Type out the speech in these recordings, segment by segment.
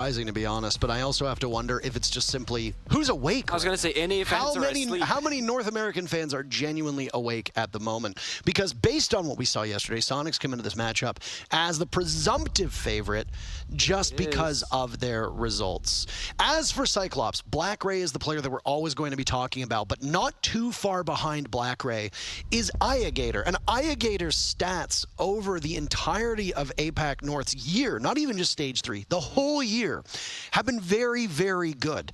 surprising, to be honest, but I also have to wonder if it's just simply who's awake. I was going to say any fans are asleep. How many North American fans are genuinely awake at the moment? Because based on what we saw yesterday, Soniqs come into this matchup as the presumptive favorite just because of their results. As for Cyclops, Black Ray is the player that we're always going to be talking about, but not too far behind Black Ray is Ayagator. And Ayagator's stats over the entirety of APAC North's year, not even just Stage 3, the whole year, have been very, very good.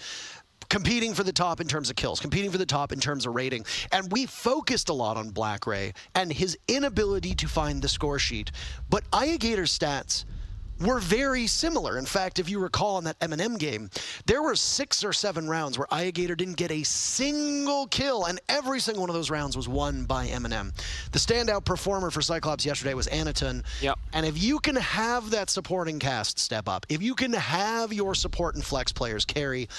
Competing for the top in terms of kills, competing for the top in terms of rating. And we focused a lot on Black Ray and his inability to find the score sheet. But Ayagator's stats were very similar. In fact, if you recall in that M&M game, there were 6 or 7 rounds where Ayagator didn't get a single kill, and every single one of those rounds was won by M&M. The standout performer for Cyclops yesterday was Anaton. Yep. And if you can have that supporting cast step up, if you can have your support and flex players carry,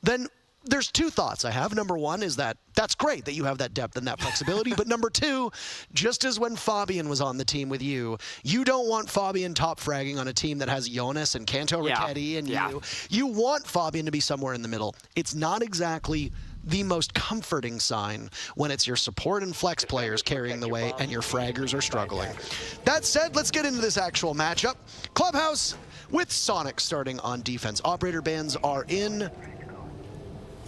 then there's 2 thoughts I have. Number 1 is that that's great that you have that depth and that flexibility. But number 2, just as when Fabian was on the team with you, you don't want Fabian top fragging on a team that has Jonas and Kanto Raketti and you. You want Fabian to be somewhere in the middle. It's not exactly the most comforting sign when it's your support and flex players carrying the way and your fraggers are struggling. That said, let's get into this actual matchup. Clubhouse with Soniqs starting on defense. Operator bans are in.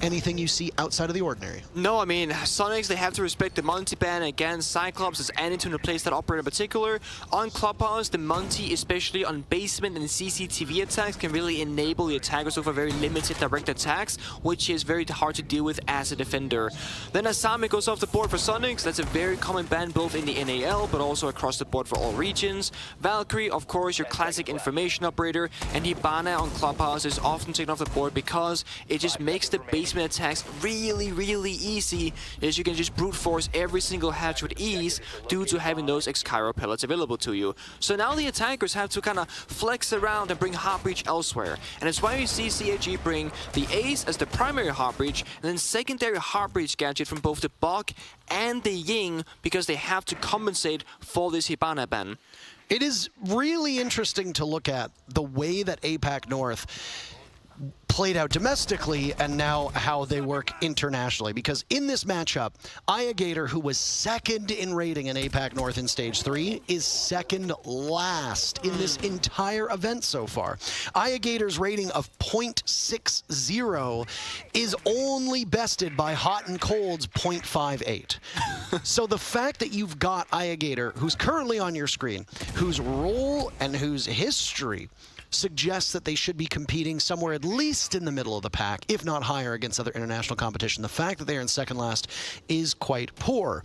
Anything you see outside of the ordinary? No, I mean, Soniqs, they have to respect the Monty ban against Cyclops as Anaton replaced that operator in particular. On Clubhouse, the Monty, especially on basement and CCTV attacks, can really enable the attackers over very limited direct attacks, which is very hard to deal with as a defender. Then Asami goes off the board for Soniqs. That's a very common ban both in the NAL, but also across the board for all regions. Valkyrie, of course, your classic information operator, and Hibana on Clubhouse is often taken off the board because it just makes the basement attacks really, really easy, as you can just brute force every single hatch with ease due to having those X-Cairo pellets available to you. So now the attackers have to kind of flex around and bring Heart Breach elsewhere. And it's why you see CAG bring the Ace as the primary Heart Breach and then secondary Heart Breach gadget from both the Bok and the Ying, because they have to compensate for this Hibana ban. It is really interesting to look at the way that APAC North played out domestically and now how they work internationally. Because in this matchup, Ayagator, who was second in rating in APAC North in Stage 3, is second last in this entire event so far. Ayagator's rating of 0.60 is only bested by Hot and Cold's 0.58. So the fact that you've got Ayagator, who's currently on your screen, whose role and whose history suggests that they should be competing somewhere at least in the middle of the pack, if not higher, against other international competition. The fact that they're in second last is quite poor.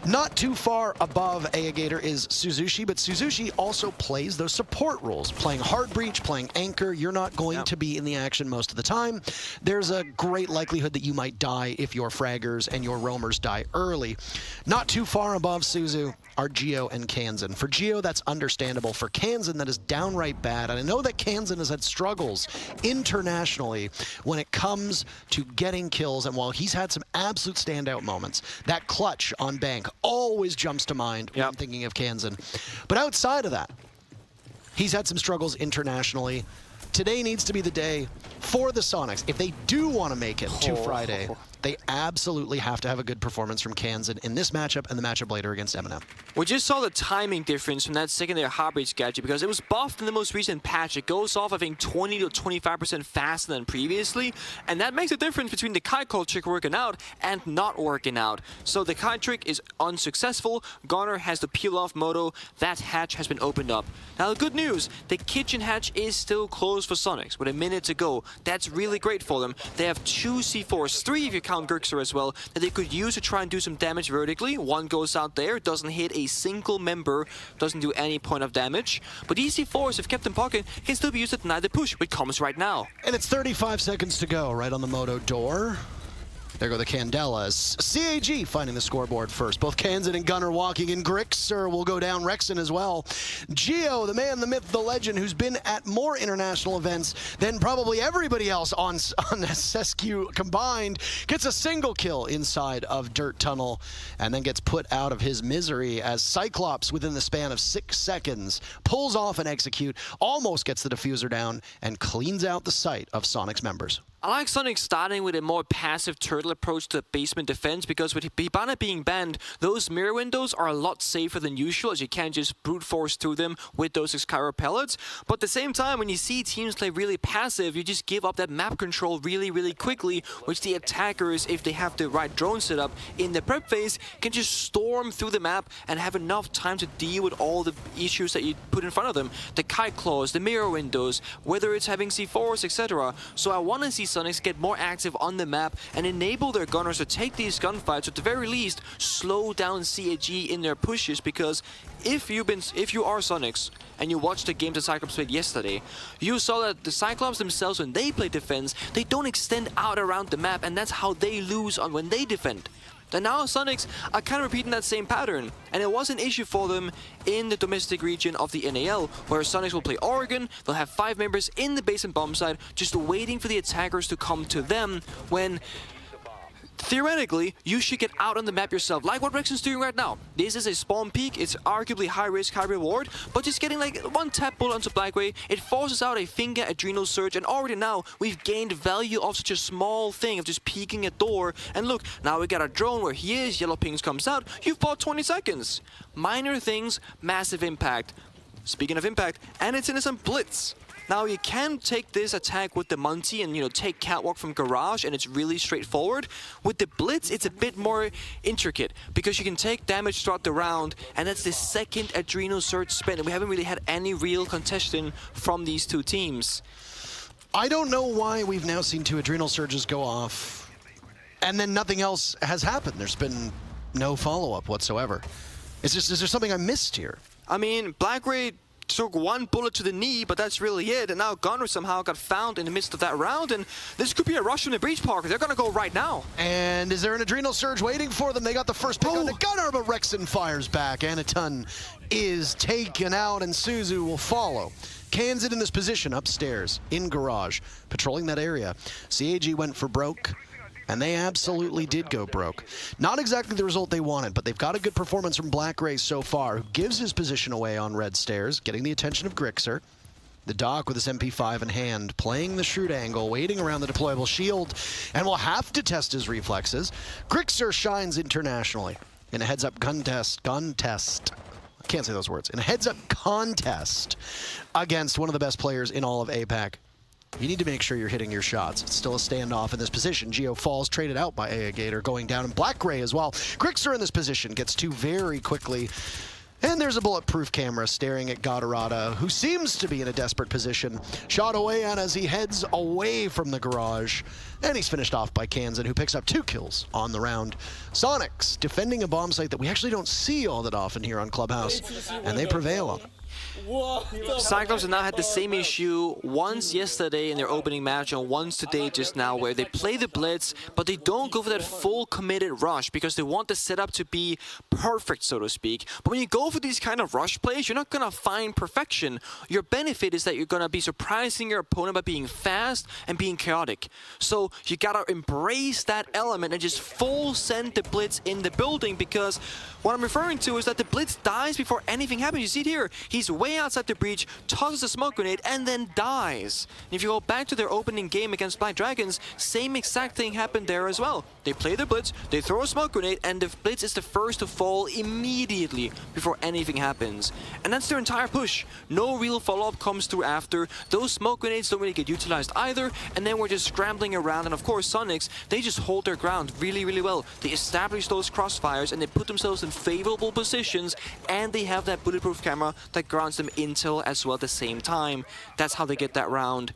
Not too far above Ayagator is Suzushi, but Suzushi also plays those support roles. Playing Hard Breach, playing Anchor, you're not going to be in the action most of the time. There's a great likelihood that you might die if your fraggers and your roamers die early. Not too far above Suzu are Geo and Kanzan. For Geo, that's understandable. For Kanzan, that is downright bad. And I know that Kanzan has had struggles internationally when it comes to getting kills, and while he's had some absolute standout moments, that clutch on Bank always jumps to mind when I'm thinking of Kanzan. But outside of that, he's had some struggles internationally. Today needs to be the day for the Soniqs. If they do want to make it to Friday, they absolutely have to have a good performance from Kanzan in this matchup and the matchup later against M&M. We just saw the timing difference from that secondary Heart Breach gadget because it was buffed in the most recent patch. It goes off, I think, 20 to 25% faster than previously, and that makes a difference between the kite call trick working out and not working out. So the kite trick is unsuccessful. Garner has the peel off moto. That hatch has been opened up. Now the good news, the kitchen hatch is still closed for Soniqs with a minute to go. That's really great for them. They have 2 C4s, 3 if you count Gurkser as well, that they could use to try and do some damage vertically. One goes out there, doesn't hit a single member, doesn't do any point of damage. But these C4s, if kept in pocket, can still be used to deny the push, which comes right now. And it's 35 seconds to go right on the Moto door. There go the Candelas. CAG finding the scoreboard first. Both Kansan and Gunnar walking in. Grixer will go down. Rexen as well. Geo, the man, the myth, the legend, who's been at more international events than probably everybody else on SSQ combined, gets a single kill inside of Dirt Tunnel and then gets put out of his misery as Cyclops, within the span of 6 seconds, pulls off an execute, almost gets the diffuser down, and cleans out the site of Soniqs members. I like Soniqs starting with a more passive turtle approach to basement defense, because with Hibana being banned, those mirror windows are a lot safer than usual, as you can't just brute force through them with those Excalibur pellets. But at the same time, when you see teams play really passive, you just give up that map control really, really quickly, which the attackers, if they have the right drone setup in the prep phase, can just storm through the map and have enough time to deal with all the issues that you put in front of them. The kite claws, the mirror windows, whether it's having C4s, etc. So I want to see Soniqs get more active on the map and enable their gunners to take these gunfights, or at the very least slow down CAG in their pushes, because if you are Soniqs and you watched the game that Cyclops played yesterday, you saw that the Cyclops themselves, when they play defense, they don't extend out around the map, and that's how they lose on when they defend. And now Soniqs are kind of repeating that same pattern, and it was an issue for them in the domestic region of the NAL, where Soniqs will play Oregon. They'll have 5 members in the basement bomb site, just waiting for the attackers to come to them, when theoretically, you should get out on the map yourself, like what Rexen's doing right now. This is a spawn peak, it's arguably high risk, high reward, but just getting like one tap bullet onto Blackray, it forces out a finger adrenal surge, and already now we've gained value of such a small thing of just peeking a door. And look, now we got a drone where he is, yellow pings comes out, you've bought 20 seconds. Minor things, massive impact. Speaking of impact, and it's innocent blitz. Now you can take this attack with the Monty and, you know, take Catwalk from Garage, and it's really straightforward. With the Blitz, it's a bit more intricate, because you can take damage throughout the round, and that's the second adrenal surge spent, and we haven't really had any real contestation from these two teams. I don't know why we've now seen 2 adrenal surges go off, and then nothing else has happened. There's been no follow-up whatsoever. Is there something I missed here? I mean, Blackray took 1 bullet to the knee, but that's really it. And now Gunnar somehow got found in the midst of that round, and this could be a rush from the breach park. They're gonna go right now. And is there an adrenal surge waiting for them? They got the first pick on the Gunnar, but Rexen fires back. Anatun is taken out, and Suzu will follow. Kansan in this position upstairs in Garage, patrolling that area. CAG went for broke, and they absolutely did go broke. Not exactly the result they wanted, but they've got a good performance from Blackray so far, who gives his position away on red stairs, getting the attention of Grixer. The Doc with his MP5 in hand, playing the shoot angle, waiting around the deployable shield, and will have to test his reflexes. Grixer shines internationally in a heads-up contest. I can't say those words. In a heads-up contest against one of the best players in all of APAC. You need to make sure you're hitting your shots. It's still a standoff in this position. Geo falls, traded out by Gator, going down, and Blackray as well. Grixer in this position, gets 2 very quickly. And there's a bulletproof camera staring at Gatorada, who seems to be in a desperate position. Shot away on as he heads away from the Garage. And he's finished off by Kansan, who picks up 2 kills on the round. Soniqs defending a bomb site that we actually don't see all that often here on Clubhouse, and they prevail on it. Cyclops have now had the same issue once yesterday in their opening match and once today just now, where they play the blitz, but they don't go for that full committed rush because they want the setup to be perfect, so to speak. But when you go for these kind of rush plays, you're not going to find perfection. Your benefit is that you're going to be surprising your opponent by being fast and being chaotic. So you got to embrace that element and just full send the blitz in the building, because what I'm referring to is that the blitz dies before anything happens. You see it here. He's way outside the breach, tosses a smoke grenade, and then dies. And if you go back to their opening game against Black Dragons, same exact thing happened there as well. They play the blitz, they throw a smoke grenade, and the blitz is the first to fall immediately before anything happens. And that's their entire push. No real follow-up comes through after. Those smoke grenades don't really get utilized either, and then we're just scrambling around. And of course, Soniqs, they just hold their ground really, really well. They establish those crossfires, and they put themselves in favorable positions, and they have that bulletproof camera that grants them intel as well at the same time. That's how they get that round.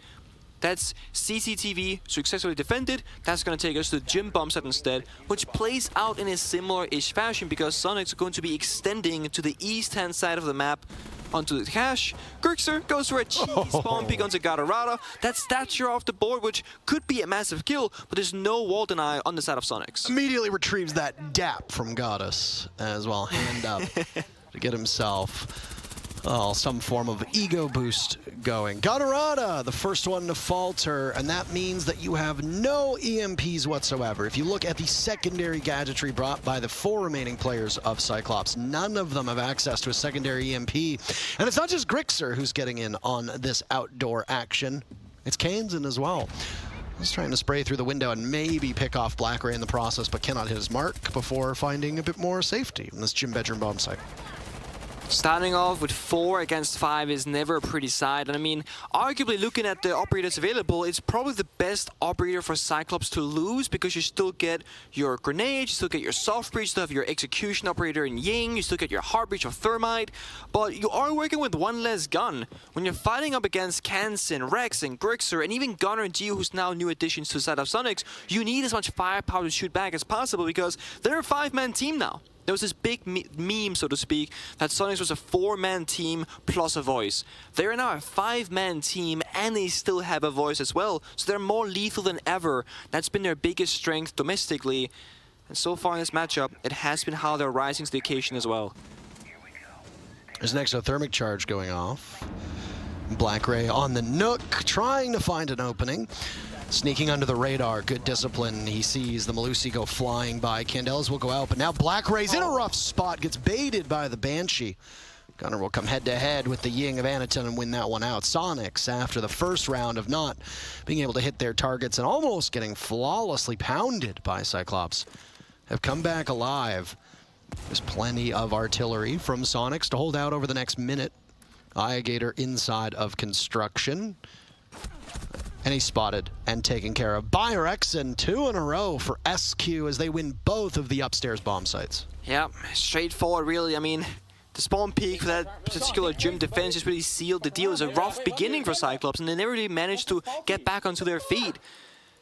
That's CCTV successfully defended. That's going to take us to the gym bomb set instead, which plays out in a similar-ish fashion because Soniqs are going to be extending to the east-hand side of the map onto the cache. Grixer goes for a cheeky spawn peek onto Gatorada. That stature off the board, which could be a massive kill, but there's no wall deny on the side of Soniqs. Immediately retrieves that dap from Goddess as well, hand up to get himself some form of ego boost going. Gatorada, the first one to falter, and that means that you have no EMPs whatsoever. If you look at the secondary gadgetry brought by the 4 remaining players of Cyclops, none of them have access to a secondary EMP. And it's not just Grixer who's getting in on this outdoor action. It's Kansan as well. He's trying to spray through the window and maybe pick off Black Ray in the process, but cannot hit his mark before finding a bit more safety in this gym bedroom bomb site. Starting off with 4 against 5 is never a pretty sight, and I mean, arguably looking at the operators available, it's probably the best operator for Cyclops to lose because you still get your grenade, you still get your soft breach, you still have your execution operator in Ying, you still get your hard breach of Thermite, but you are working with one less gun. When you're fighting up against Kansan, Rex, and Grixer, and even Gunnar and Gio, who's now new additions to the side of Soniqs, you need as much firepower to shoot back as possible because they're a 5-man team now. There was this big meme, so to speak, that Soniqs was a 4-man team plus a voice. They're now a 5-man team, and they still have a voice as well, so they're more lethal than ever. That's been their biggest strength domestically. And so far in this matchup, it has been how they're rising to the occasion as well. There's an exothermic charge going off. Black Ray on the Nook, trying to find an opening. Sneaking under the radar, good discipline. He sees the Melusi go flying by. Candelas will go out, but now Black Ray's in a rough spot, gets baited by the Banshee. Gunnar will come head-to-head with the Ying of Anaton and win that one out. Soniqs, after the first round of not being able to hit their targets and almost getting flawlessly pounded by Cyclops, have come back alive. There's plenty of artillery from Soniqs to hold out over the next minute. Iagator inside of construction. And he's spotted and taken care of by Rexen. 2 in a row for SQ as they win both of the upstairs bomb sites. Yeah, straightforward really. I mean, the spawn peak for that particular gym defense just really sealed the deal. It was a rough beginning for Cyclops, and they never really managed to get back onto their feet.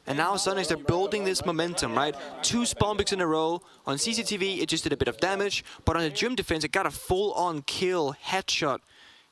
And now Soniqs, they're building this momentum, right? 2 spawn picks in a row. On CCTV, it just did a bit of damage, but on the gym defense, it got a full-on kill, headshot.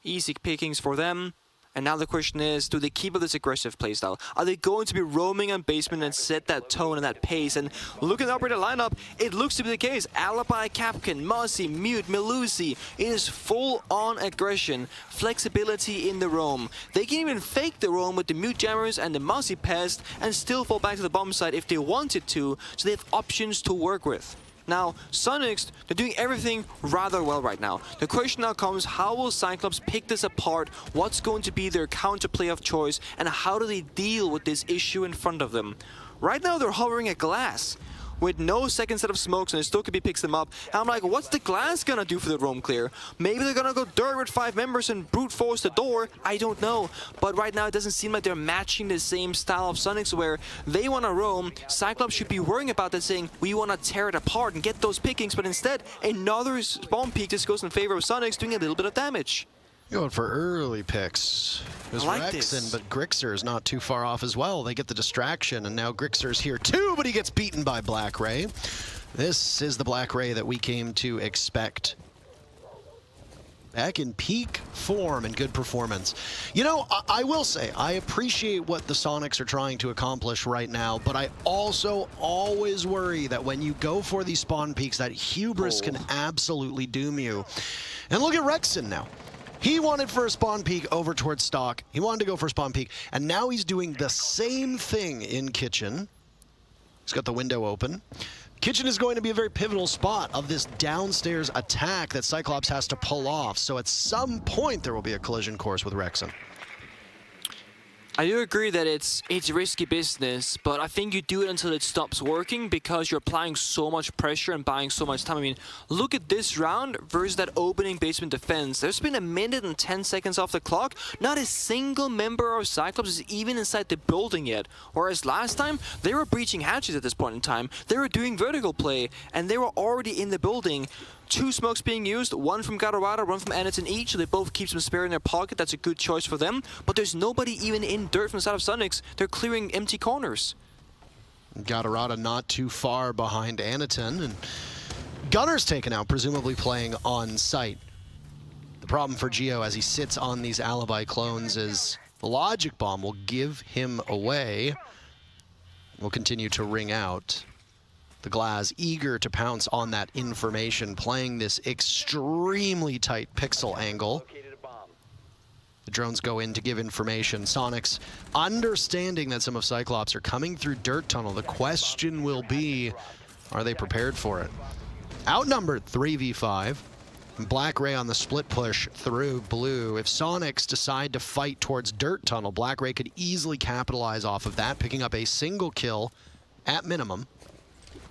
Easy pickings for them. And now the question is, do they keep up this aggressive playstyle? Are they going to be roaming on basement and set that tone and that pace? And look at the operator lineup, it looks to be the case. Alibi, Capcan, Mossy, Mute, Melusi. It is full-on aggression, flexibility in the roam. They can even fake the roam with the Mute Jammers and the Mossy Pest and still fall back to the bomb site if they wanted to, so they have options to work with. Now, Soniqs, they're doing everything rather well right now. The question now comes, how will Cyclops pick this apart? What's going to be their counterplay of choice? And how do they deal with this issue in front of them? Right now, they're hovering at glass with no second set of smokes, and Stokebi picks them up. And I'm like, what's the glass gonna do for the roam clear? Maybe they're gonna go dirt with 5 members and brute force the door. I don't know. But right now, it doesn't seem like they're matching the same style of Soniqs where they wanna roam. Cyclops should be worrying about that, saying, we wanna tear it apart and get those pickings, but instead, another spawn peak just goes in favor of Soniqs, doing a little bit of damage. Going for early picks. There's like Rexen, but Grixer's not too far off as well. They get the distraction, and now Grixer's here too, but he gets beaten by Black Ray. This is the Black Ray that we came to expect. Back in peak form and good performance. You know, I will say, I appreciate what the Soniqs are trying to accomplish right now, but I also always worry that when you go for these spawn peaks, that hubris can absolutely doom you. And look at Rexen now. He wanted for a spawn peak over towards stock. He wanted to go for a spawn peak, and now he's doing the same thing in kitchen. He's got the window open. Kitchen is going to be a very pivotal spot of this downstairs attack that Cyclops has to pull off. So at some point, there will be a collision course with Rexen. I do agree that it's risky business, but I think you do it until it stops working because you're applying so much pressure and buying so much time. I mean, look at this round versus that opening basement defense. There's been 1 minute and 10 seconds off the clock. Not a single member of Cyclops is even inside the building yet. Whereas last time, they were breaching hatches at this point in time. They were doing vertical play, and they were already in the building. 2 smokes being used, 1 from Gatorada, 1 from Anaton each, so they both keep some spare in their pocket. That's a good choice for them. But there's nobody even in dirt from the side of Soniqs. They're clearing empty corners. Gatorada not too far behind Anaton, and Gunnar's taken out, presumably playing on site. The problem for Geo as he sits on these alibi clones is the logic bomb will give him away. Will continue to ring out. The Glaz eager to pounce on that information, playing this extremely tight pixel angle. The drones go in to give information. Soniqs understanding that some of Cyclops are coming through Dirt Tunnel. The question will be, are they prepared for it? Outnumbered 3v5. Black Ray on the split push through blue. If Soniqs decide to fight towards Dirt Tunnel, Black Ray could easily capitalize off of that, picking up a single kill at minimum.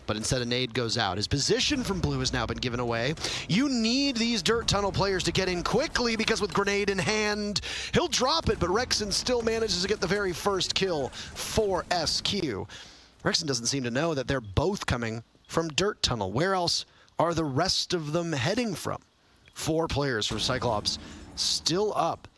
But instead a nade goes out. His position from blue has now been given away. You need these Dirt Tunnel players to get in quickly because with grenade in hand, he'll drop it, but Rexon still manages to get the very first kill for SQ. Rexon doesn't seem to know that they're both coming from Dirt Tunnel. Where else are the rest of them heading from? 4 players from Cyclops still up.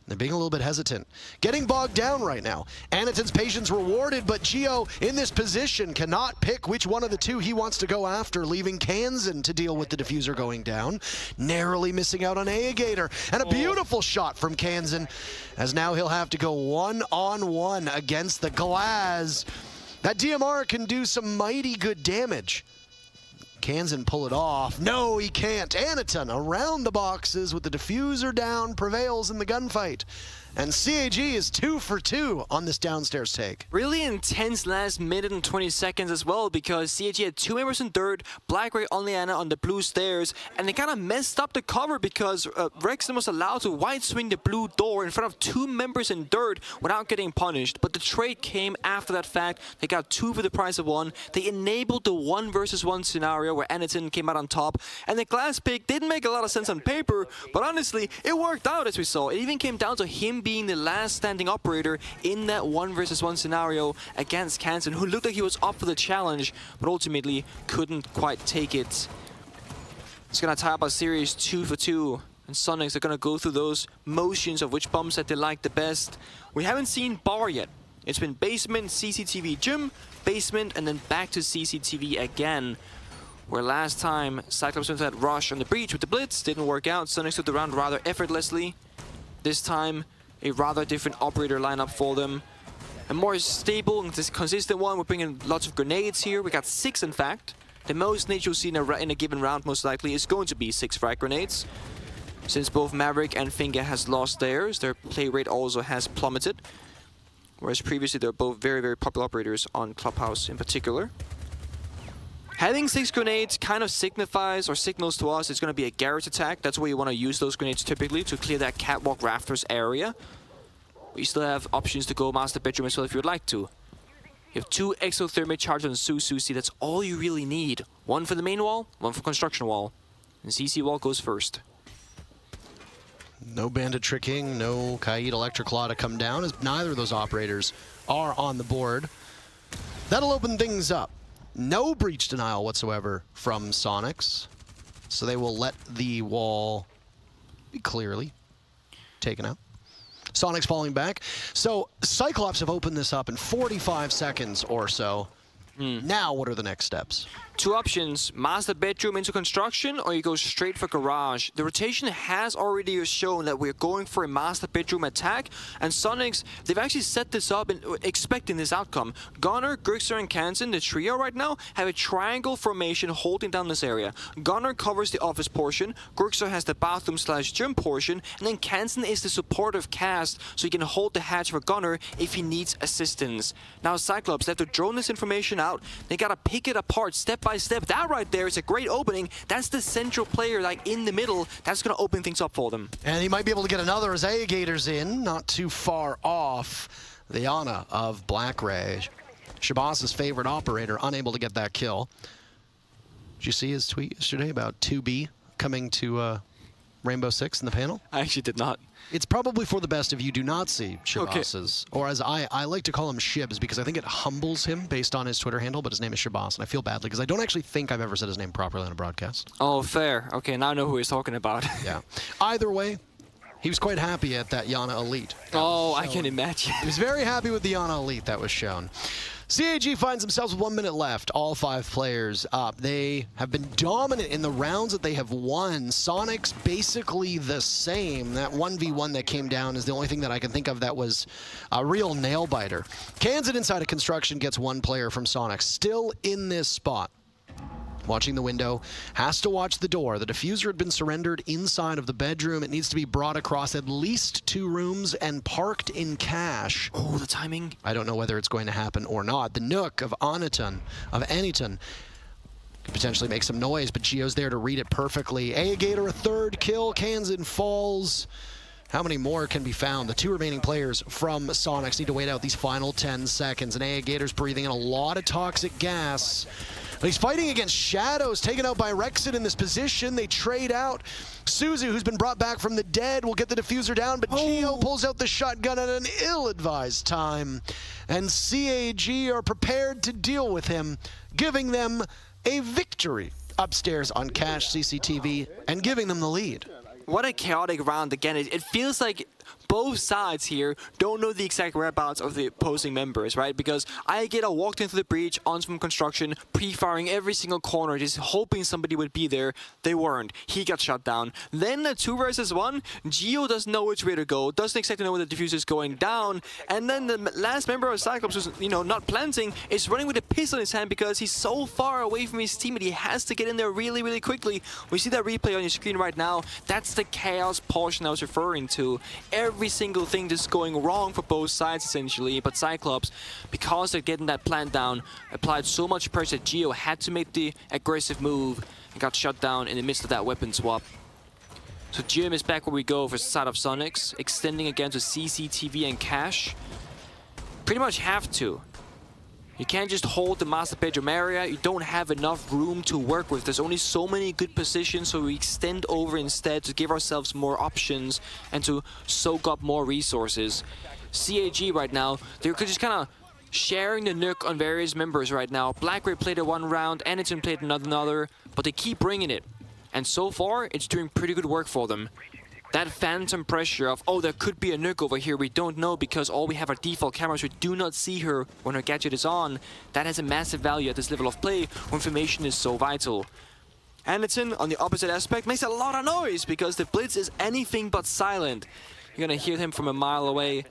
They're being a little bit hesitant. Getting bogged down right now. Anaton's patience rewarded, but Geo in this position cannot pick which one of the two he wants to go after, leaving Kansan to deal with the diffuser going down. Narrowly missing out on Aegator. And a beautiful shot from Kansan, as now he'll have to go one-on-one against the Glaz. That DMR can do some mighty good damage. Kansan pull it off. No, he can't. Anaton around the boxes with the diffuser down, prevails in the gunfight. And CAG is 2 for 2 on this downstairs take. Really intense last minute and 20 seconds as well, because CAG had 2 members in dirt, Black Ray on Liana on the blue stairs, and they kind of messed up the cover because Rexon was allowed to wide swing the blue door in front of 2 members in dirt without getting punished. But the trade came after that fact. They got 2 for the price of 1. They enabled the 1 versus 1 scenario where Anaton came out on top, and the Glaz pick didn't make a lot of sense on paper, but honestly, it worked out as we saw. It even came down to him being the last standing operator in that 1 versus 1 scenario against Kansan, who looked like he was up for the challenge, but ultimately couldn't quite take it. It's gonna tie up a series 2 for 2, and Soniqs are gonna go through those motions of which bombs that they like the best. We haven't seen bar yet. It's been basement, CCTV gym, basement, and then back to CCTV again. Where last time Cyclops went to that rush on the breach with the blitz, didn't work out. Soniqs took the round rather effortlessly. This time, a rather different operator lineup for them. A more stable and consistent one. We're bringing lots of grenades here. We got 6, in fact. The most nades you'll see in a given round, most likely, is going to be 6 frag grenades. Since both Maverick and Finger has lost theirs, their play rate also has plummeted. Whereas previously, they're both very, very popular operators on Clubhouse in particular. Having 6 grenades kind of signifies or signals to us it's going to be a garage attack. That's where you want to use those grenades typically, to clear that catwalk rafters area. But you still have options to go master bedroom as well if you would like to. You have 2 exothermic charges on Susi. That's all you really need. 1 for the main wall, 1 for construction wall. And CC wall goes first. No bandit tricking, no Kaid Electric Law to come down, as neither of those operators are on the board. That'll open things up. No breach denial whatsoever from Soniqs, so they will let the wall be clearly taken out. Soniqs falling back. So Cyclops have opened this up in 45 seconds or so. Now what are the next steps? 2 options, master bedroom into construction, or you go straight for garage. The rotation has already shown that we're going for a master bedroom attack, and Soniqs, they've actually set this up and expecting this outcome. Gunner, Grixer, and Kansan, the trio right now, have a triangle formation holding down this area. Gunner covers the office portion, Grixer has the bathroom/gym portion, and then Kansan is the supportive cast, so he can hold the hatch for Gunner if he needs assistance. Now Cyclops, they have to drone this information out. They gotta pick it apart step by step. That right there is a great opening. That's the central player, like in the middle. That's going to open things up for them. And he might be able to get another as Aegator's in, not too far off the Ana of Black Ray. Shabazz' favorite operator, unable to get that kill. Did you see his tweet yesterday about 2B coming to Rainbow Six in the panel? I actually did not. It's probably for the best if you do not see Shabazz's, or as I like to call him Shibs, because I think it humbles him based on his Twitter handle, but his name is Shabazz, and I feel badly because I don't actually think I've ever said his name properly on a broadcast. Oh, fair. Okay, now I know who he's talking about. Yeah. Either way, he was quite happy at that Yana Elite. Oh, I can imagine. He was very happy with the Yana Elite that was shown. CAG finds themselves with 1 minute left. All 5 players up. They have been dominant in the rounds that they have won. Soniqs basically the same. That 1v1 that came down is the only thing that I can think of that was a real nail-biter. Kansan inside of construction gets 1 player from Soniqs. Still in this spot. Watching the window, has to watch the door. The diffuser had been surrendered inside of the bedroom. It needs to be brought across at least 2 rooms and parked in cache. Oh, the timing. I don't know whether it's going to happen or not. The Nook of Aniton, could potentially make some noise, but Gio's there to read it perfectly. Gator a 3rd kill. Kansan falls. How many more can be found? The 2 remaining players from Soniqs need to wait out these final 10 seconds. And Gator's breathing in a lot of toxic gas. But he's fighting against Shadows, taken out by Rexon in this position. They trade out. Suzu, who's been brought back from the dead, will get the diffuser down, but Gio pulls out the shotgun at an ill-advised time. And CAG are prepared to deal with him, giving them a victory upstairs on cache CCTV and giving them the lead. What a chaotic round again. It feels like both sides here don't know the exact whereabouts of the opposing members, right? Because Gator walked into the breach, on from construction, pre-firing every single corner, just hoping somebody would be there. They weren't. He got shot down. Then the 2 versus 1, Gio doesn't know which way to go, doesn't exactly know where the diffuser is going down, and then the last member of Cyclops, who's not planting, is running with a pistol in his hand because he's so far away from his teammate. He has to get in there really, really quickly. We see that replay on your screen right now. That's the chaos portion I was referring to. Every single thing just going wrong for both sides, essentially. But Cyclops, because they're getting that plant down, applied so much pressure that Gio had to make the aggressive move and got shut down in the midst of that weapon swap. So Gio is back where we go for the side of Soniqs, extending again to CCTV and cache. Pretty much have to. You can't just hold the master bedroom area. You don't have enough room to work with. There's only so many good positions, so we extend over instead to give ourselves more options and to soak up more resources. CAG right now, they're just kind of sharing the Nook on various members right now. Blackray played a 1 round, Aniton played another, but they keep bringing it. And so far, it's doing pretty good work for them. That phantom pressure of, oh, there could be a Nook over here, we don't know because all we have are default cameras, we do not see her when her gadget is on. That has a massive value at this level of play when information is so vital. Aniton, on the opposite aspect, makes a lot of noise because the Blitz is anything but silent. You're gonna hear him from a mile away.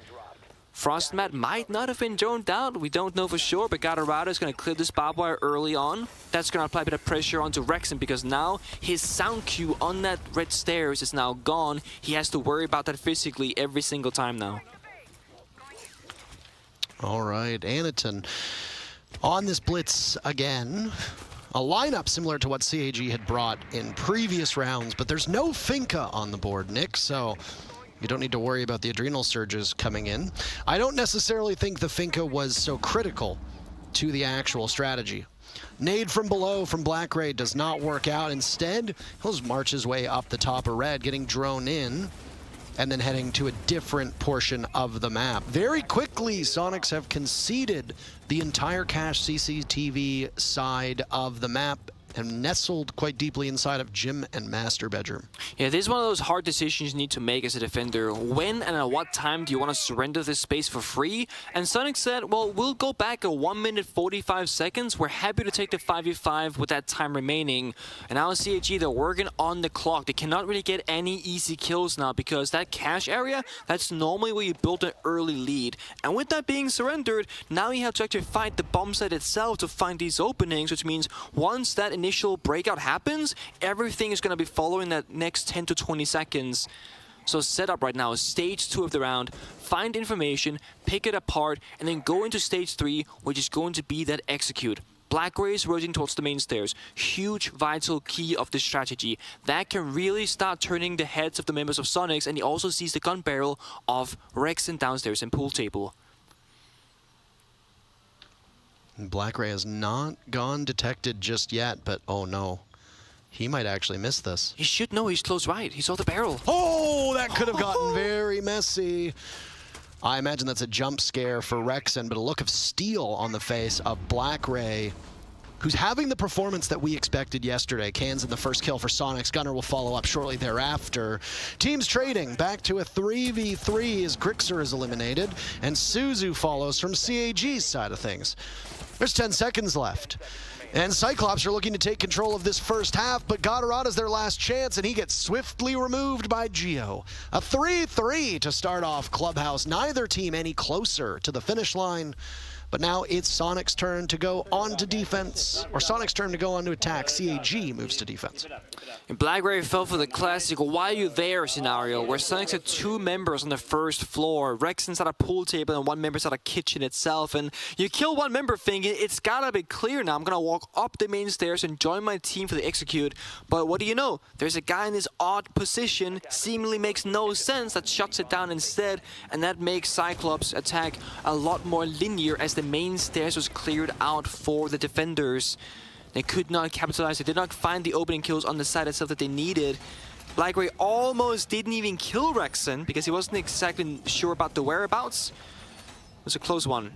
Frostmat might not have been droned out, we don't know for sure, but Gatorado is going to clear this barbed wire early on. That's going to apply a bit of pressure onto Rexon because now his sound cue on that red stairs is now gone. He has to worry about that physically every single time now. All right, Aniton on this blitz again. A lineup similar to what CAG had brought in previous rounds, but there's no Finka on the board, Nick, so you don't need to worry about the adrenal surges coming in. I don't necessarily think the Finka was so critical to the actual strategy. Nade from below from Blackray does not work out. Instead, he'll just march his way up the top of red, getting drone in, and then heading to a different portion of the map. Very quickly, Soniqs have conceded the entire cache CCTV side of the map and nestled quite deeply inside of gym and master bedroom. Yeah, this is one of those hard decisions you need to make as a defender. When and at what time do you want to surrender this space for free? And Sonic said, well, we'll go back at 1 minute 45 seconds. We're happy to take the 5v5 with that time remaining. And now CAG, they're working on the clock. They cannot really get any easy kills now because that cache area, that's normally where you build an early lead. And with that being surrendered, now you have to actually fight the bomb site itself to find these openings, which means once that initial breakout happens, everything is going to be following that next 10 to 20 seconds. So setup right now is stage 2 of the round, find information, pick it apart, and then go into stage 3, which is going to be that execute. Blackray is rotating towards the main stairs. Huge vital key of this strategy. That can really start turning the heads of the members of Soniqs, and he also sees the gun barrel of Rexon downstairs in pool table. Blackray has not gone detected just yet, but oh no. He might actually miss this. He should know, he's close right. He saw the barrel. Oh, that could have gotten very messy. I imagine that's a jump scare for Rexon, but a look of steel on the face of Blackray. who's having the performance that we expected yesterday. Kansan the first kill for Soniqs. Gunnar will follow up shortly thereafter. Teams trading back to a 3v3 as Grixer is eliminated, and Suzu follows from CAG's side of things. There's 10 seconds left. And Cyclops are looking to take control of this first half, but Gatorada's their last chance, and he gets swiftly removed by Geo. A 3-3 to start off Clubhouse. Neither team any closer to the finish line. But now it's Soniqs' turn to go on to defense, or Soniqs' turn to go on to attack. CAG moves to defense. And BlackRay fell for the classic "why are you there" scenario, where Soniqs had 2 members on the first floor. Rexon's at a pool table and 1 member's at a kitchen itself. And you kill 1 member thinking, it's gotta be clear now. I'm gonna walk up the main stairs and join my team for the execute. But what do you know? There's a guy in this odd position, seemingly makes no sense, that shuts it down instead. And that makes Cyclops' attack a lot more linear as the main stairs was cleared out for the defenders. They could not capitalize. They did not find the opening kills on the side itself that they needed. BlackRay almost didn't even kill Rexon because he wasn't exactly sure about the whereabouts. It was a close one.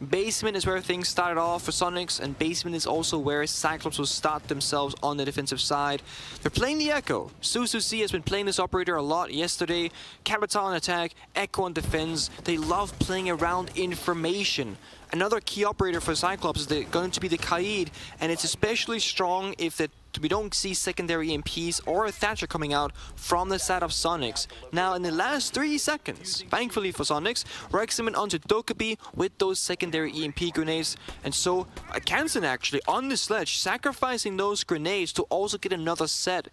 Basement is where things started off for Soniqs, and basement is also where Cyclops will start themselves on the defensive side. They're playing the Echo. Suzu C has been playing this operator a lot yesterday. Capital on attack, Echo on defense. They love playing around information. Another key operator for Cyclops is going to be the CAG, and it's especially strong if we don't see secondary EMPs or a Thatcher coming out from the side of Soniqs. Now, in the last 3 seconds, thankfully for Soniqs, Rexon went onto Dokkaebi with those secondary EMP grenades, and so Kansan actually on the sledge sacrificing those grenades to also get another set.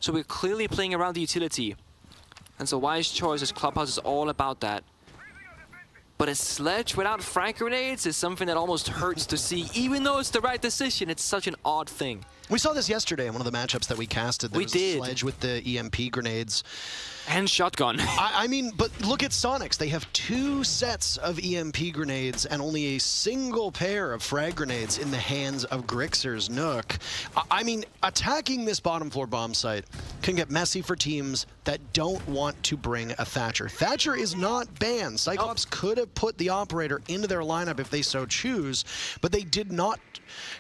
So we're clearly playing around the utility. And so wise choice as Clubhouse is all about that. But a sledge without frag grenades is something that almost hurts to see. Even though it's the right decision, it's such an odd thing. We saw this yesterday in one of the matchups that we casted. There was a sledge with the EMP grenades. And shotgun. I mean, but look at Soniqs. They have 2 sets of EMP grenades and only a single pair of frag grenades in the hands of Grixer's Nook. I mean, attacking this bottom floor bomb site can get messy for teams that don't want to bring a Thatcher. Thatcher is not banned. Cyclops could have put the operator into their lineup if they so choose, but they did not.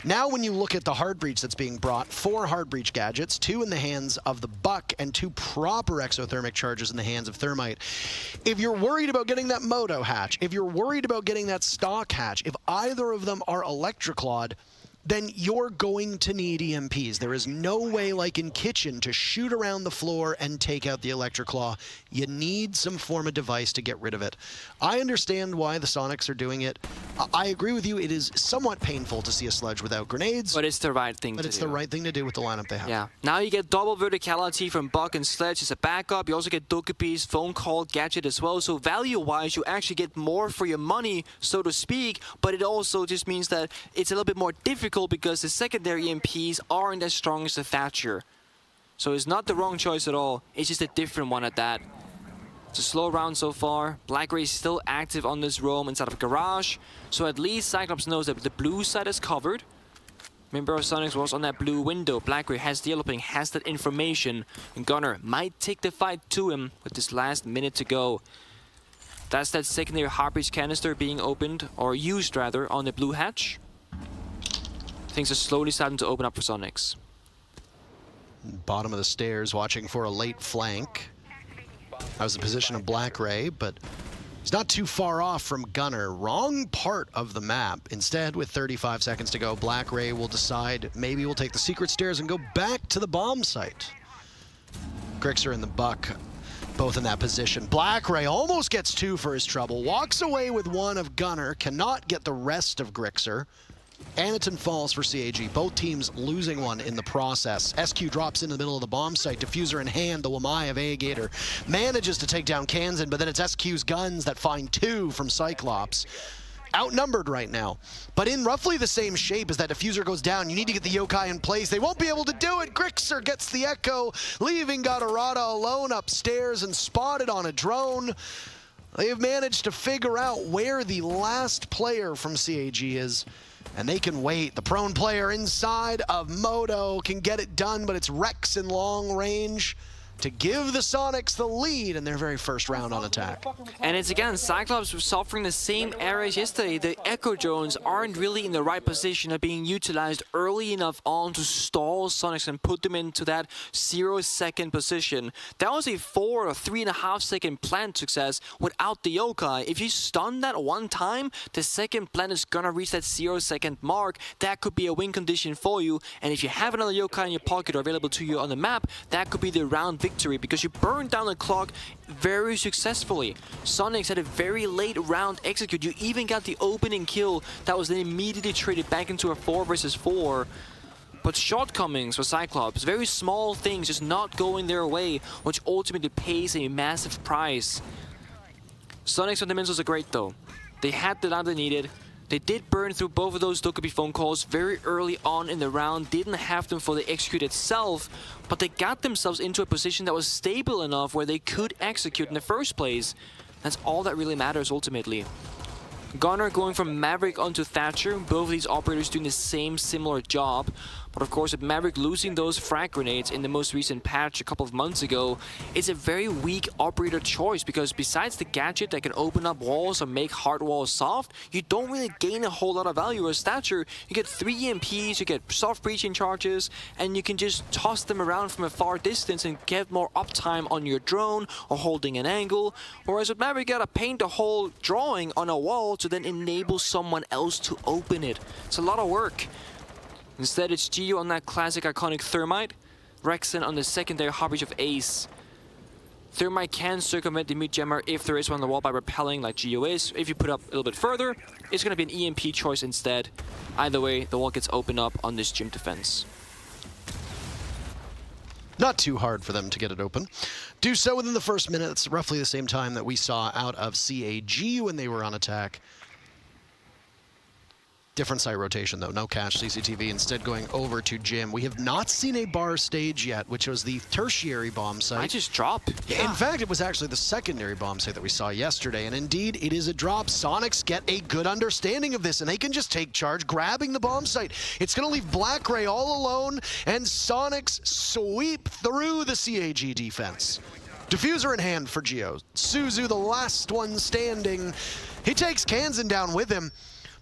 Now when you look at the hard breach that's being brought, 4 hard breach gadgets, 2 in the hands of the Buck and 2 proper exothermic charges in the hands of Thermite. If you're worried about getting that Moto hatch, if you're worried about getting that stock hatch, if either of them are Electroclawed, then you're going to need EMPs. There is no way, like in Kitchen, to shoot around the floor and take out the Electroclaw. You need some form of device to get rid of it. I understand why the Soniqs are doing it. I agree with you. It is somewhat painful to see a sledge without grenades. But it's the right thing to do. But it's the right thing to do with the lineup they have. Yeah. Now you get double verticality from Buck and Sledge as a backup. You also get Dokkaebi's phone call gadget as well. So value-wise, you actually get more for your money, so to speak. But it also just means that it's a little bit more difficult because the secondary EMPs aren't as strong as the Thatcher. So it's not the wrong choice at all. It's just a different one at that. It's a slow round so far. BlackRay is still active on this roam inside of Garage. So at least Cyclops knows that the blue side is covered. Remember, Soniqs was on that blue window. BlackRay has the yellow ping, has that information. And Gunnar might take the fight to him with this last minute to go. That's that secondary Heartbreach canister being opened, or used rather, on the blue hatch. Things are slowly starting to open up for Soniqs. Bottom of the stairs, watching for a late flank. That was the position of BlackRay, but he's not too far off from Gunnar. Wrong part of the map. Instead, with 35 seconds to go, BlackRay will decide maybe we'll take the secret stairs and go back to the bomb site. Grixer and the Buck both in that position. BlackRay almost gets 2 for his trouble. Walks away with 1 of Gunnar. Cannot get the rest of Grixer. Aniton falls for CAG. Both teams losing 1 in the process. SQ drops into the middle of the bomb site. Diffuser in hand. The Wamai of Gator manages to take down Kansan, but then it's SQ's guns that find 2 from Cyclops. Outnumbered right now, but in roughly the same shape as that diffuser goes down. You need to get the yokai in place. They won't be able to do it. Grixer gets the Echo, leaving Gatorada alone upstairs and spotted on a drone. They've managed to figure out where the last player from CAG is, and they can wait. The prone player inside of Moto can get it done, but it's Rex in long range. to give the Soniqs the lead in their very first round on attack. And it's again, Cyclops suffering the same error as yesterday. The Echo drones aren't really in the right position of being utilized early enough on to stall Soniqs and put them into that 0-second position. That was a 4 or 3.5 second plant success without the yokai. If you stun that one time, the second plant is gonna reach that 0-second mark. That could be a win condition for you. And if you have another yokai in your pocket or available to you on the map, that could be the round victory because you burned down the clock very successfully. Soniqs had a very late round execute. You even got the opening kill that was then immediately traded back into a 4 versus 4. But shortcomings for Cyclops, very small things just not going their way, which ultimately pays a massive price. Soniqs fundamentals are great though. They had the lab they needed. They did burn through both of those Dokkaebi phone calls very early on in the round, didn't have them for the execute itself, but they got themselves into a position that was stable enough where they could execute in the first place. That's all that really matters ultimately. Gunnar going from Maverick onto Thatcher, both of these operators doing the same similar job. But of course, with Maverick losing those frag grenades in the most recent patch a couple of months ago, it's a very weak operator choice because besides the gadget that can open up walls or make hard walls soft, you don't really gain a whole lot of value as Thatcher. You get 3 EMPs, you get soft breaching charges, and you can just toss them around from a far distance and get more uptime on your drone or holding an angle. Whereas with Maverick, you gotta paint a whole drawing on a wall to then enable someone else to open it. It's a lot of work. Instead, it's Geo on that classic iconic Thermite, Rexen on the secondary Harbage of Ace. Thermite can circumvent the mid-jammer if there is one on the wall by repelling like Geo is. If you put up a little bit further, it's going to be an EMP choice instead. Either way, the wall gets opened up on this gym defense. Not too hard for them to get it open. Do so within the first minute. It's roughly the same time that we saw out of CAG when they were on attack. Different site rotation, though. No cache CCTV, instead going over to Jim. We have not seen a bar stage yet, which was the tertiary bomb site. I just dropped. Yeah. In fact, it was actually the secondary bomb site that we saw yesterday, and indeed, it is a drop. Soniqs get a good understanding of this, and they can just take charge, grabbing the bomb site. It's going to leave Black Ray all alone, and Soniqs sweep through the CAG defense. Diffuser in hand for Geo. Suzu, the last one standing. He takes Kansan down with him.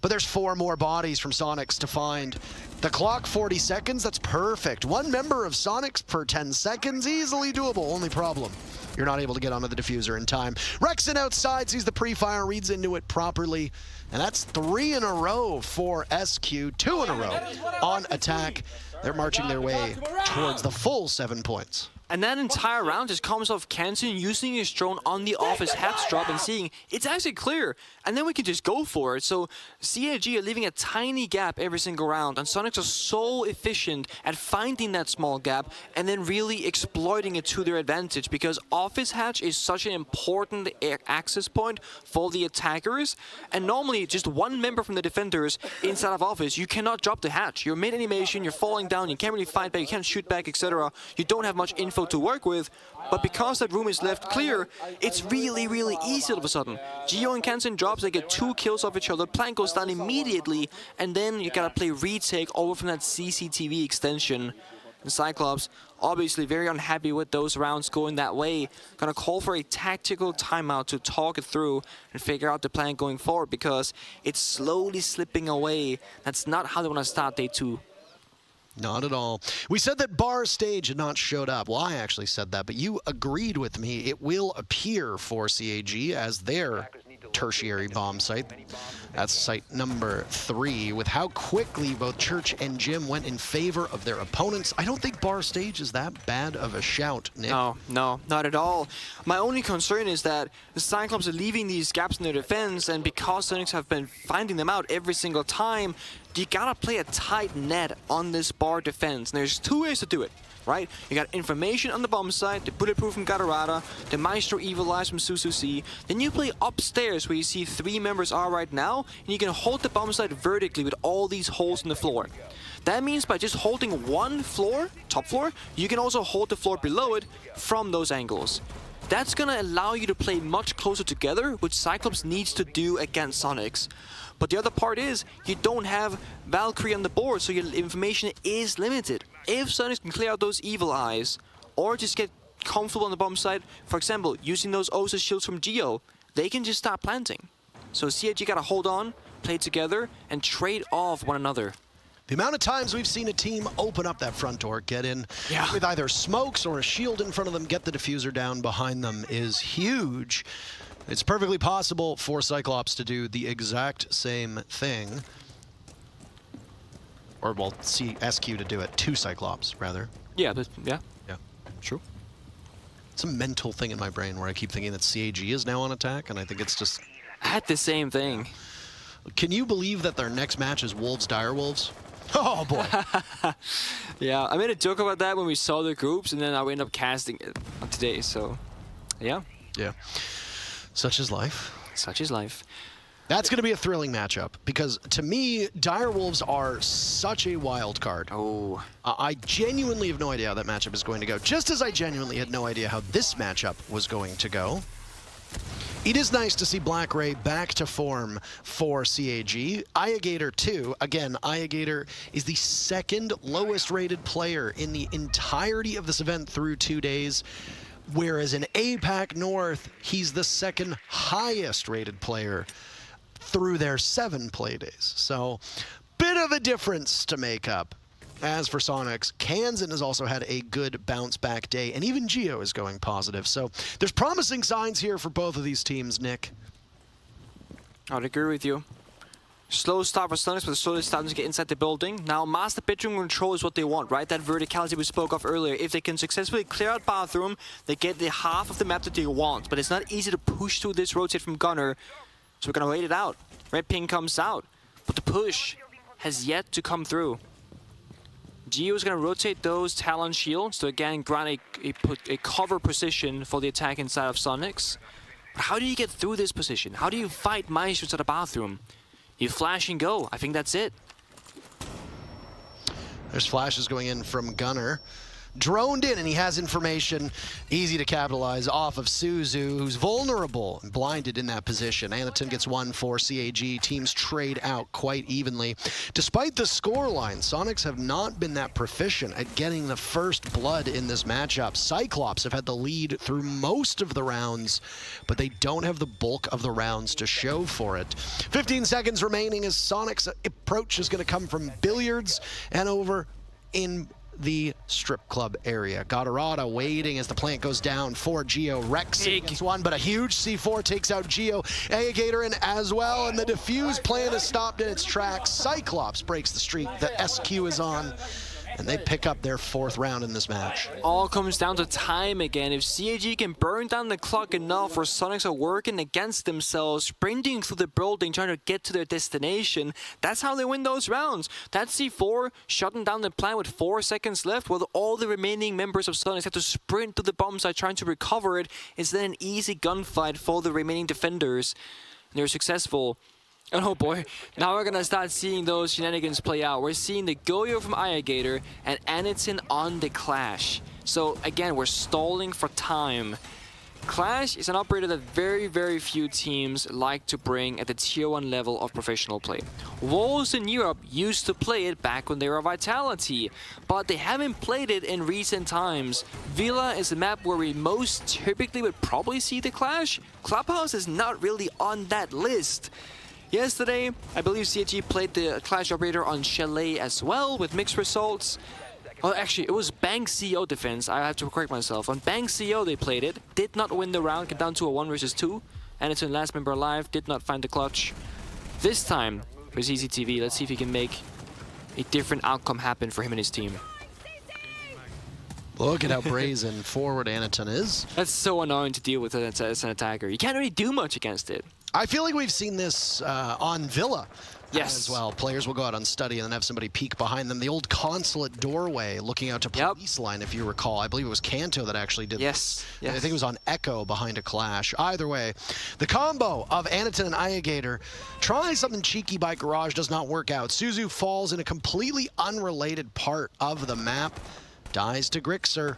But there's 4 more bodies from Soniqs to find. The clock, 40 seconds, that's perfect. 1 member of Soniqs per 10 seconds, easily doable. Only problem, you're not able to get onto the diffuser in time. Rexen outside, sees the pre-fire, reads into it properly. And that's 3 in a row for SQ, 2 in a row on attack. They're marching their way towards the full 7 points. And that entire round just comes off Kansan using his drone on the off his hatch drop and seeing it's actually clear. And then we can just go for it. So CAG are leaving a tiny gap every single round. And Soniqs are so efficient at finding that small gap and then really exploiting it to their advantage because office hatch is such an important access point for the attackers. And normally just 1 member from the defenders inside of office, you cannot drop the hatch. You're mid-animation, you're falling down, you can't really fight back, you can't shoot back, etc. You don't have much info to work with, but because that room is left clear, it's really, really easy all of a sudden. Geo and Kansan drops, they get 2 kills off each other, plant goes down immediately, and then you gotta play retake over from that CCTV extension. And Cyclops, obviously very unhappy with those rounds going that way, gonna call for a tactical timeout to talk it through and figure out the plan going forward because it's slowly slipping away. That's not how they wanna start day 2. Not at all. We said that bar stage had not showed up. Well, I actually said that, but you agreed with me. It will appear for CAG as their tertiary bomb site. That's site number 3. With how quickly both Church and Jim went in favor of their opponents, I don't think bar stage is that bad of a shout, Nick. No, not at all. My only concern is that the Cyclops are leaving these gaps in their defense, and because Soniqs have been finding them out every single time, you gotta play a tight net on this bar defense. And there's 2 ways to do it, right? You got information on the bomb site, the bulletproof from Gatorada, the Maestro Evil Eyes from Susu. Then you play upstairs where you see 3 members are right now, and you can hold the bomb site vertically with all these holes in the floor. That means by just holding 1 floor, top floor, you can also hold the floor below it from those angles. That's gonna allow you to play much closer together, which Cyclops needs to do against Soniqs. But the other part is, you don't have Valkyrie on the board, so your information is limited. If Soniqs can clear out those Evil Eyes, or just get comfortable on the bomb side, for example, using those Osa shields from Geo, they can just start planting. So CAG gotta hold on, play together, and trade off one another. The amount of times we've seen a team open up that front door, get in with either smokes or a shield in front of them, get the diffuser down behind them is huge. It's perfectly possible for Cyclops to do the exact same thing. Or, well, SQ to do it to Cyclops, rather. Yeah, yeah. Yeah, true. It's a mental thing in my brain where I keep thinking that CAG is now on attack, and I think it's just... I had the same thing. Can you believe that their next match is Wolves Direwolves? Oh, boy. Yeah, I made a joke about that when we saw the groups, and then I ended up casting it today, so... Yeah. Yeah. Such is life. Such is life. That's going to be a thrilling matchup because, to me, Direwolves are such a wild card. Oh. I genuinely have no idea how that matchup is going to go, just as I genuinely had no idea how this matchup was going to go. It is nice to see Black Ray back to form for CAG. Iagator, too. Again, Iagator is the second lowest rated player in the entirety of this event through 2 days. Whereas in APAC North, he's the second highest rated player through their 7 play days. So, bit of a difference to make up. As for Soniqs, Kansan has also had a good bounce back day, and even Geo is going positive. So there's promising signs here for both of these teams, Nick. I would agree with you. Slow start for Soniqs, but slowly starting to get inside the building. Now, master bedroom control is what they want, right? That verticality we spoke of earlier. If they can successfully clear out bathroom, they get the half of the map that they want. But it's not easy to push through this rotate from Gunner. So we're gonna wait it out. Red ping comes out, but the push has yet to come through. Geo is gonna rotate those Talon shields to again grant a cover position for the attack inside of Soniqs. But how do you get through this position? How do you fight Maestros at the bathroom? You flash and go. I think that's it. There's flashes going in from Gunner. Droned in, and he has information easy to capitalize off of Suzu, who's vulnerable and blinded in that position. Anaton gets 1 for CAG. Teams trade out quite evenly. Despite the scoreline, Soniqs have not been that proficient at getting the first blood in this matchup. Cyclops have had the lead through most of the rounds, but they don't have the bulk of the rounds to show for it. 15 seconds remaining as Soniqs' approach is going to come from billiards and over in the strip club area. Gatorada waiting as the plant goes down for Geo. Rex gets 1, but a huge C4 takes out Geo. Iagator in as well, and the defuse plan is stopped in its tracks. Cyclops breaks the streak that SQ is on, and they pick up their 4th round in this match. All comes down to time again. If CAG can burn down the clock enough where Soniqs are working against themselves, sprinting through the building, trying to get to their destination, that's how they win those rounds. That C4 shutting down the plant with 4 seconds left, while all the remaining members of Soniqs have to sprint to the bomb site trying to recover it. It's then an easy gunfight for the remaining defenders. They're successful. Oh boy, now we're gonna start seeing those shenanigans play out. We're seeing the Goyo from Iagator and Anaton on the Clash. So again, we're stalling for time. Clash is an operator that very, very few teams like to bring at the tier 1 level of professional play. Wolves in Europe used to play it back when they were Vitality, but they haven't played it in recent times. Villa is a map where we most typically would probably see the Clash. Clubhouse is not really on that list. Yesterday, I believe CAG played the Clash operator on Chalet as well, with mixed results. Well, actually, it was Bang CO defense. I have to correct myself. On Bang CO, they played it. Did not win the round, get down to a 1 versus 2. Anaton, last member alive, did not find the clutch. This time, with CCTV, let's see if he can make a different outcome happen for him and his team. Look at how brazen forward Anaton is. That's so annoying to deal with as an attacker. You can't really do much against it. I feel like we've seen this on Villa Yes. as well. Players will go out on study and then have somebody peek behind them. The old consulate doorway looking out to police line, if you recall. I believe it was Kanto that actually did Yes. this. I think it was on Echo behind a Clash. Either way, the combo of Anaton and Iagator trying something cheeky by Garage does not work out. Suzu falls in a completely unrelated part of the map. Dies to Grixer.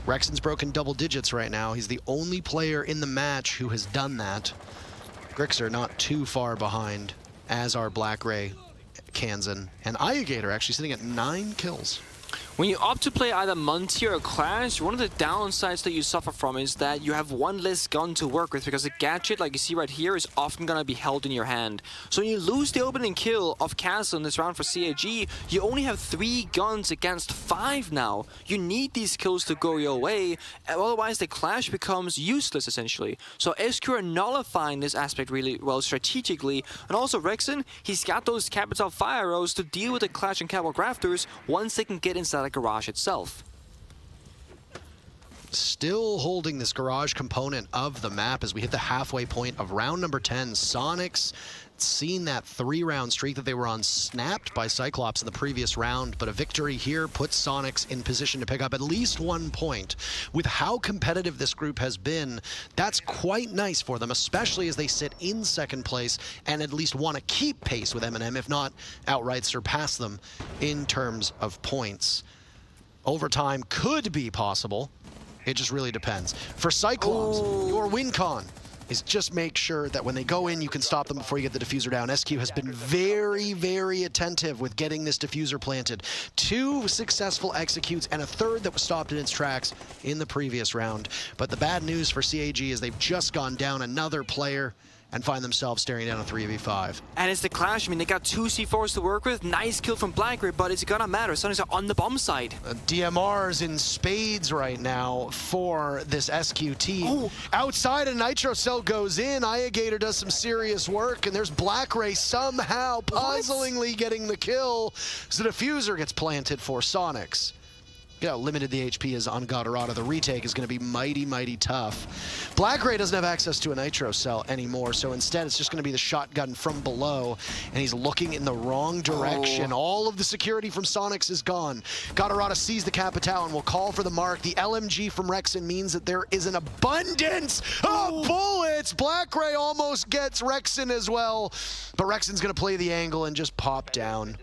Rexon's broken double digits right now. He's the only player in the match who has done that. Grixer not too far behind, as are Black Ray, Kansan, and Iagator actually sitting at 9 kills. When you opt to play either Monty or Clash, one of the downsides that you suffer from is that you have one less gun to work with, because the gadget, like you see right here, is often going to be held in your hand. So when you lose the opening kill of Castle in this round for CAG, you only have 3 guns against 5 now. You need these kills to go your way, otherwise the Clash becomes useless essentially. So SQ are nullifying this aspect really well strategically, and also Rexon, he's got those Capital Fire Arrows to deal with the Clash and Catwalk Rafters once they can get inside the garage itself. Still holding this garage component of the map as we hit the halfway point of round number 10. Soniqs seen that 3-round streak that they were on snapped by Cyclops in the previous round, but a victory here puts Soniqs in position to pick up at least 1 point. With how competitive this group has been, that's quite nice for them, especially as they sit in second place and at least want to keep pace with M&M, if not outright surpass them in terms of points. Overtime could be possible. It just really depends. For Cyclops, your win con is just make sure that when they go in, you can stop them before you get the diffuser down. SQ has been very, very attentive with getting this diffuser planted. 2 successful executes and a 3rd that was stopped in its tracks in the previous round. But the bad news for CAG is they've just gone down another player and find themselves staring down a 3v5. And it's the Clash. I mean, they got 2 C4s to work with. Nice kill from Blackray, but it's gonna matter. Sonics are on the bomb side. DMR's in spades right now for this SQ team. Outside, a Nitro Cell goes in. Iagator does some serious work, and there's Blackray somehow puzzlingly getting the kill. So the diffuser gets planted for Soniqs. You know, limited the HP is on Gatorada. The retake is going to be mighty, mighty tough. Blackray doesn't have access to a Nitro Cell anymore, so instead it's just going to be the shotgun from below, and he's looking in the wrong direction. All of the security from Soniqs is gone. Gatorada sees the Capital and will call for the mark. The LMG from Rexon means that there is an abundance of bullets. Blackray almost gets Rexon as well, but Rexon's going to play the angle and just pop down.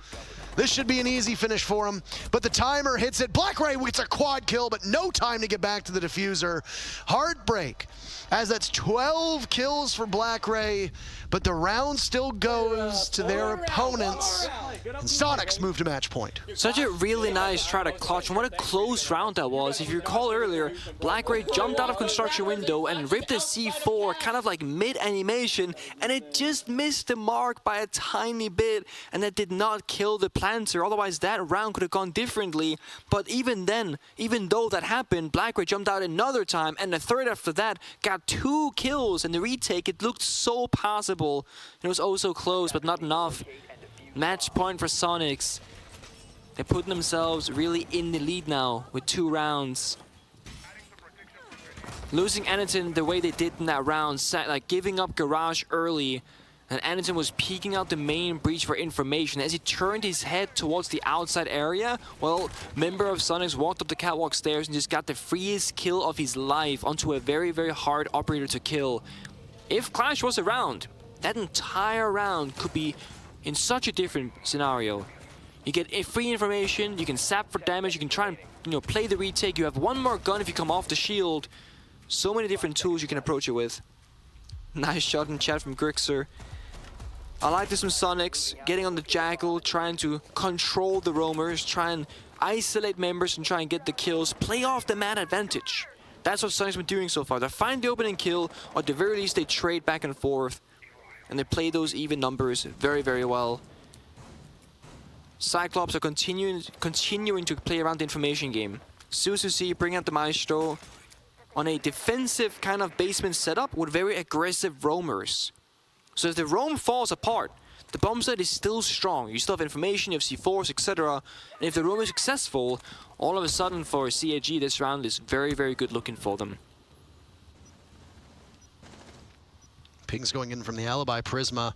This should be an easy finish for him, but the timer hits it. Blackray gets a quad kill, but no time to get back to the diffuser. Heartbreak, as that's 12 kills for Blackray, but the round still goes to their opponents. And Soniqs move to match point. Such a really nice try to clutch, and what a close round that was. If you recall earlier, Blackray jumped out of construction window and ripped a C4 kind of like mid-animation, and it just missed the mark by a tiny bit, and that did not kill the planter. Otherwise, that round could have gone differently. But even then, even though that happened, Blackray jumped out another time, and the 3rd after that got 2 kills. And the retake, it looked so possible. It was oh so close, but not enough. Match point for Soniqs. They're putting themselves really in the lead now with 2 rounds. Losing Anaton the way they did in that round, like giving up garage early, and Anaton was peeking out the main breach for information. As he turned his head towards the outside area, well, member of Soniqs walked up the catwalk stairs and just got the freest kill of his life onto a very, very hard operator to kill. If Clash was around, that entire round could be in such a different scenario. You get free information, you can sap for damage, you can try and play the retake, you have 1 more gun if you come off the shield. So many different tools you can approach it with. Nice shot in chat from Grixer. I like this from Soniqs, getting on the Jackal, trying to control the roamers, try and isolate members and try and get the kills, play off the man advantage. That's what Soniqs been doing so far. They find the opening kill, or at the very least they trade back and forth, and they play those even numbers very, very well. Cyclops are continuing to play around the information game. Suzuki bring out the Maestro on a defensive kind of basement setup with very aggressive roamers. So if the roam falls apart, the bomb site is still strong. You still have information, you have C4s, etc. And if the roam is successful, all of a sudden for CAG this round is very, very good looking for them. Pings going in from the Alibi Prisma.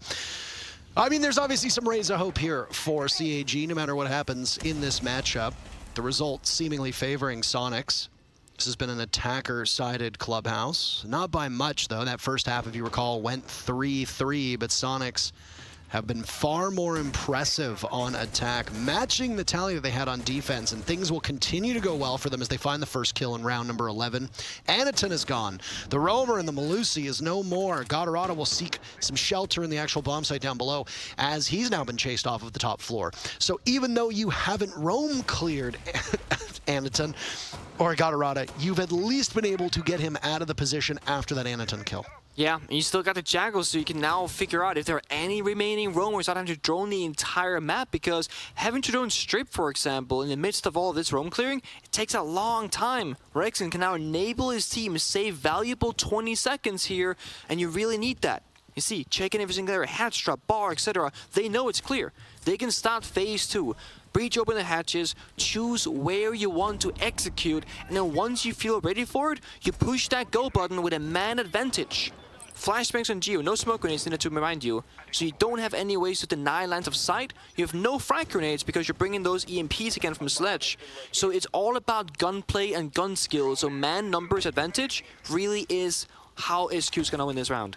I mean, there's obviously some rays of hope here for CAG, no matter what happens in this matchup. The result seemingly favoring Soniqs. This has been an attacker-sided clubhouse. Not by much, though. That first half, if you recall, went 3-3, but Soniqs have been far more impressive on attack, matching the tally that they had on defense, and things will continue to go well for them as they find the first kill in round number 11. Anaton is gone. The Roamer and the Malusi is no more. Gatorada will seek some shelter in the actual bomb site down below, as he's now been chased off of the top floor. So even though you haven't roam cleared Anaton or Gatorada, you've at least been able to get him out of the position after that Anaton kill. Yeah, and you still got the Jackal, so you can now figure out if there are any remaining roamers not having to drone the entire map, because having to drone strip, for example, in the midst of all this roam clearing, it takes a long time. Rexon can now enable his team, save valuable 20 seconds here, and you really need that. You see, checking everything there, hatch trap, bar, etc. They know it's clear. They can start phase 2. Breach open the hatches, choose where you want to execute, and then once you feel ready for it, you push that go button with a man advantage. Flashbangs on Geo, no smoke grenades in it to remind you, so you don't have any ways to deny lines of sight. You have no frag grenades because you're bringing those EMPs again from Sledge. So it's all about gunplay and gun skill, so man numbers advantage really is how SQ's gonna win this round.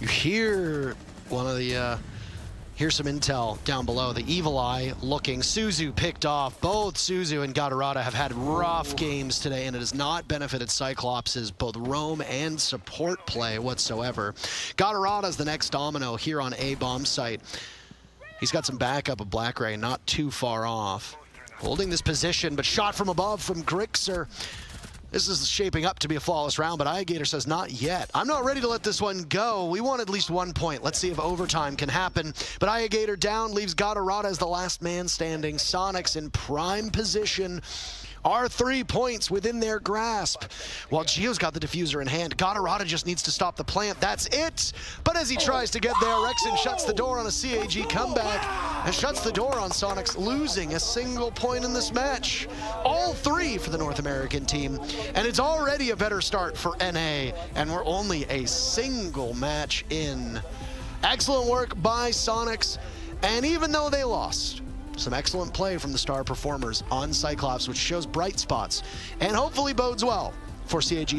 You hear one of the, here's some intel down below. The Evil Eye looking. Suzu picked off. Both Suzu and Gatorada have had rough games today, and it has not benefited Cyclops' both roam and support play whatsoever. Gatorada's the next domino here on A bomb site. He's got some backup of Black Ray, not too far off. Holding this position, but shot from above from Grixer. This is shaping up to be a flawless round, but iGator says not yet. I'm not ready to let this one go. We want at least 1 point. Let's see if overtime can happen. But iGator down leaves Gatorada as the last man standing. Soniqs in prime position are 3 points within their grasp. While Gio's got the diffuser in hand, Gatorada just needs to stop the plant. That's it. But as he tries to get there, Rexon shuts the door on a CAG comeback and shuts the door on Soniqs, losing a single point in this match. All 3 for the North American team. And it's already a better start for NA, and we're only a single match in. Excellent work by Soniqs, and even though they lost, some excellent play from the star performers on Cyclops, which shows bright spots and hopefully bodes well for CAG's